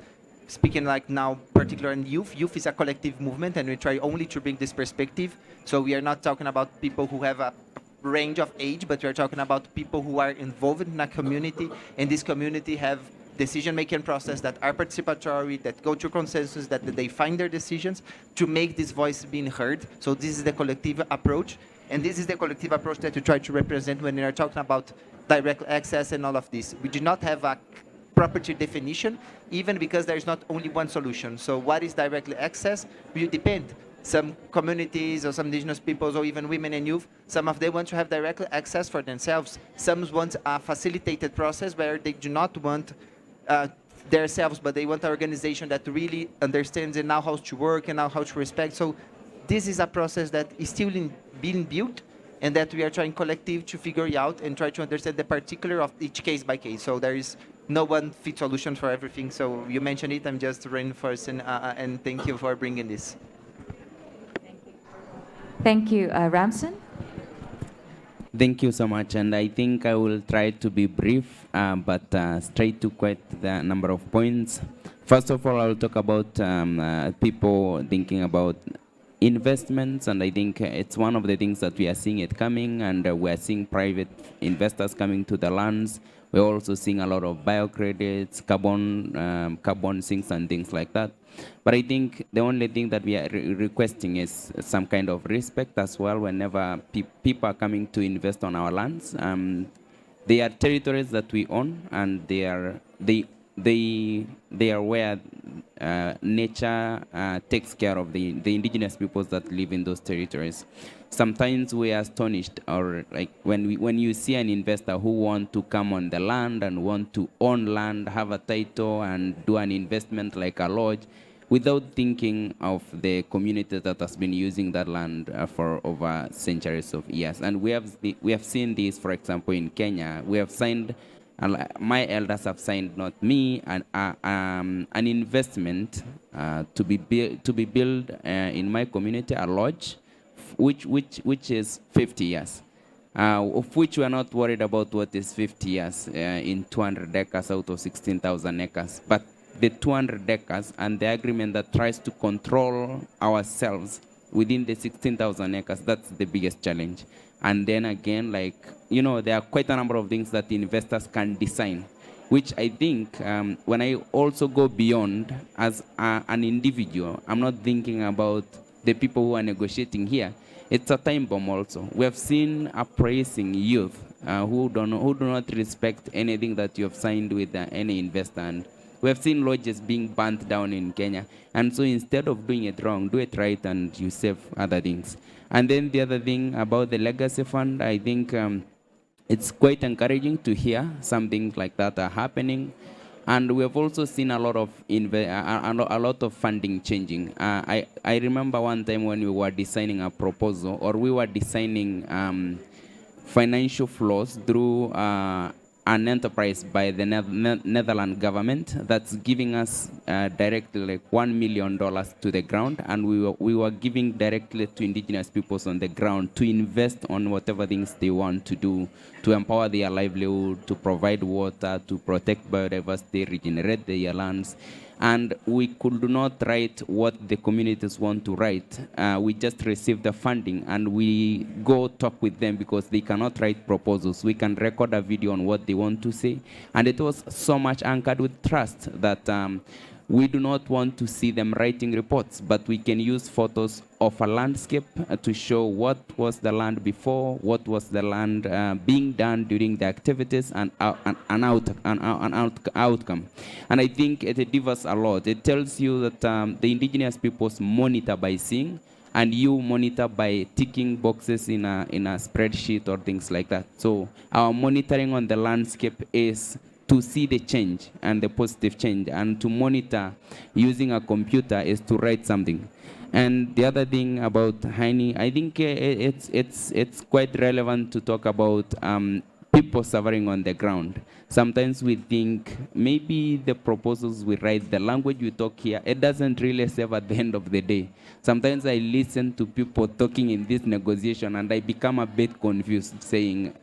speaking like now, particularly in youth. Youth is a collective movement, and we try only to bring this perspective. So we are not talking about people who have a range of age, but we are talking about people who are involved in a community, and this community have decision-making process that are participatory, that go to consensus, that they find their decisions to make this voice being heard. So this is the collective approach, and this is the collective approach that we try to represent when we are talking about direct access and all of this. We do not have a property definition, even because there is not only one solution. So what is directly access will depend. Some communities or some indigenous peoples or even women and youth, some of them want to have direct access for themselves. Some want a facilitated process where they do not want themselves, but they want an organization that really understands and knows how to work and knows how to respect. So this is a process that is still being built, and that we are trying collective to figure out and try to understand the particular of each case by case. So there is no one fit solution for everything. So you mentioned it, I'm just reinforcing, and thank you for bringing this. Thank you. Ramson? Thank you so much, and I think I will try to be brief, but straight to quite the number of points. First of all, I will talk about people thinking about investments, and I think it's one of the things that we are seeing it coming, and we are seeing private investors coming to the lands. We're also seeing a lot of biocredits, carbon sinks, and things like that. But I think the only thing that we are requesting is some kind of respect as well whenever people are coming to invest on our lands. They are territories that we own, and they are where nature takes care of the indigenous peoples that live in those territories. Sometimes we are astonished, or like when you see an investor who want to come on the land and want to own land, have a title, and do an investment like a lodge, without thinking of the community that has been using that land for over centuries of years. And we have seen this, for example, in Kenya. We have signed, my elders have signed, not me, an investment to be built in my community, a lodge, which is 50 years, of which we are not worried about what is 50 years in 200 acres out of 16,000 acres. But the 200 acres and the agreement that tries to control ourselves within the 16,000 acres, that's the biggest challenge. And then again, like, there are quite a number of things that investors can design, which I think when I also go beyond as an individual, I'm not thinking about the people who are negotiating here. It's a time bomb also. We have seen uprising youth who do not respect anything that you have signed with any investor. And we have seen lodges being burnt down in Kenya. And so instead of doing it wrong, do it right, and you save other things. And then the other thing about the legacy fund, I think it's quite encouraging to hear some things like that are happening. And we have also seen a lot of funding changing. I remember one time when we were designing a proposal, or we were designing financial flows through an enterprise by the Netherlands government that's giving us directly like $1 million to the ground, and we were giving directly to indigenous peoples on the ground to invest on whatever things they want to do, to empower their livelihood, to provide water, to protect biodiversity, regenerate their lands. And we could not write what the communities want to write. We just receive the funding and we go talk with them because they cannot write proposals. We can record a video on what they want to say. And it was so much anchored with trust that we do not want to see them writing reports, but we can use photos of a landscape to show what was the land before, what was the land being done during the activities, and an outcome. And I think it differs a lot. It tells you that the indigenous peoples monitor by seeing, and you monitor by ticking boxes in a spreadsheet or things like that. So our monitoring on the landscape is to see the change and the positive change, and to monitor using a computer is to write something. And the other thing about Heine, I think it's quite relevant to talk about people suffering on the ground. Sometimes we think maybe the proposals we write, the language we talk here, it doesn't really serve at the end of the day. Sometimes I listen to people talking in this negotiation and I become a bit confused, saying,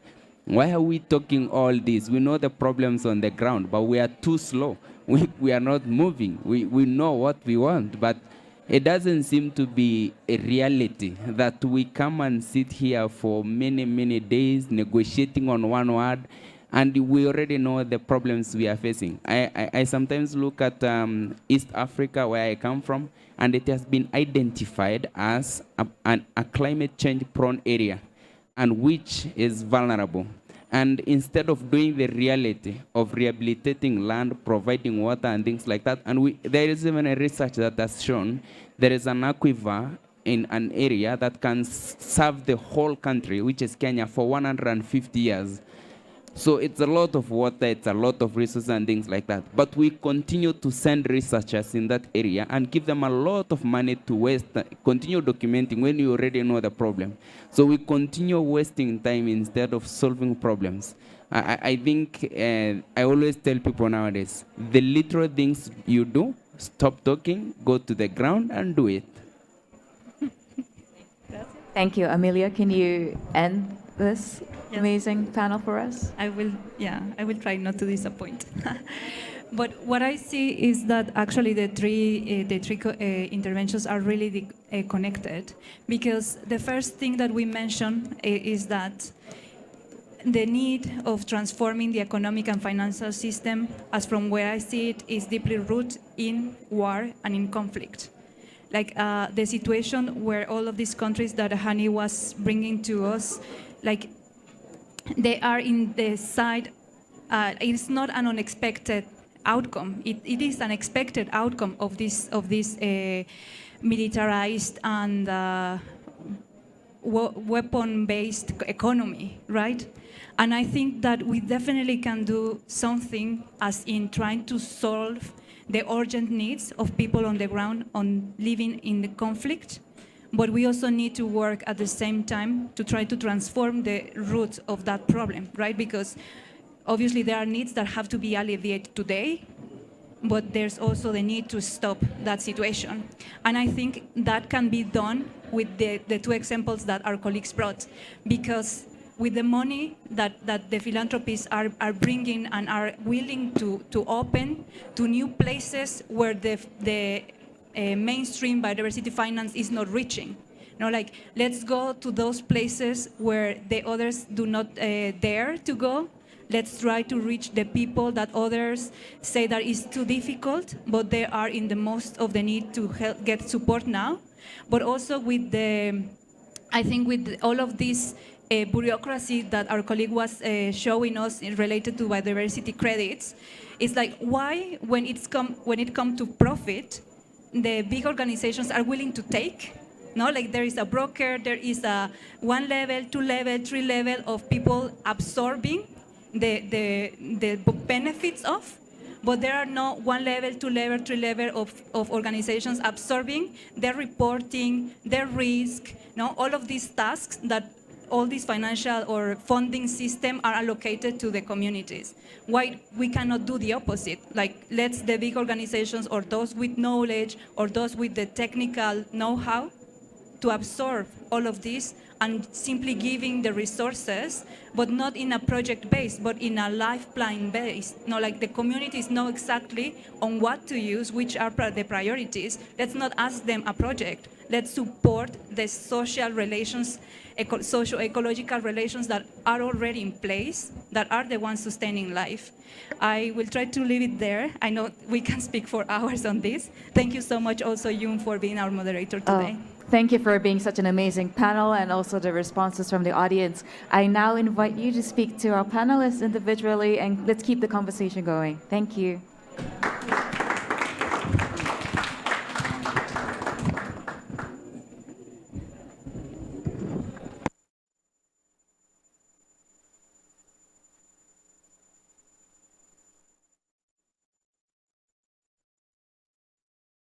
why are we talking all this? We know the problems on the ground, but we are too slow. We are not moving. We know what we want, but it doesn't seem to be a reality that we come and sit here for many, many days negotiating on one word, and we already know the problems we are facing. I sometimes look at East Africa, where I come from, and it has been identified as a climate change prone area, and which is vulnerable. And instead of doing the reality of rehabilitating land, providing water and things like that, and there is even a research that has shown there is an aquifer in an area that can serve the whole country, which is Kenya, for 150 years. So it's a lot of water, it's a lot of resources and things like that. But we continue to send researchers in that area and give them a lot of money to waste, continue documenting when you already know the problem. So we continue wasting time instead of solving problems. I think I always tell people nowadays, the literal things you do, stop talking, go to the ground and do it. Thank you. Amelia, can you end this Yes. amazing panel for us? I will try not to disappoint. But what I see is that actually the three interventions are really connected, because the first thing that we mentioned is that the need of transforming the economic and financial system, as from where I see it, is deeply rooted in war and in conflict. Like the situation where all of these countries that Hani was bringing to us, like they are in the side, it's not an unexpected outcome. It is an expected outcome of this militarized and weapon-based economy, right? And I think that we definitely can do something as in trying to solve the urgent needs of people on the ground on living in the conflict. But we also need to work at the same time to try to transform the roots of that problem, right? Because obviously there are needs that have to be alleviated today, but there's also the need to stop that situation. And I think that can be done with the two examples that our colleagues brought, because with the money that the philanthropists are bringing and are willing to open to new places where the mainstream biodiversity finance is not reaching. You know, like, let's go to those places where the others do not dare to go. Let's try to reach the people that others say that is too difficult, but they are in the most of the need to help get support now. But also with I think with all of this bureaucracy that our colleague was showing us related to biodiversity credits, it's like, why, when it comes to profit, the big organizations are willing to take? No, like there is a broker, there is a 1 level, 2 level, 3 level of people absorbing the benefits of, but there are no 1 level, 2 level, 3 level of organizations absorbing their reporting, their risk, all of these tasks that all these financial or funding system are allocated to the communities. Why we cannot do the opposite? Like, let's the big organizations or those with knowledge or those with the technical know-how to absorb all of this and simply giving the resources, but not in a project base, but in a lifeline base. No, like the communities know exactly on what to use, which are the priorities. Let's not ask them a project. Let's support the social relations, socio-ecological relations that are already in place, that are the ones sustaining life. I will try to leave it there. I know we can speak for hours on this. Thank you so much also, Yoon, for being our moderator today. Thank you for being such an amazing panel and also the responses from the audience. I now invite you to speak to our panelists individually, and let's keep the conversation going. Thank you.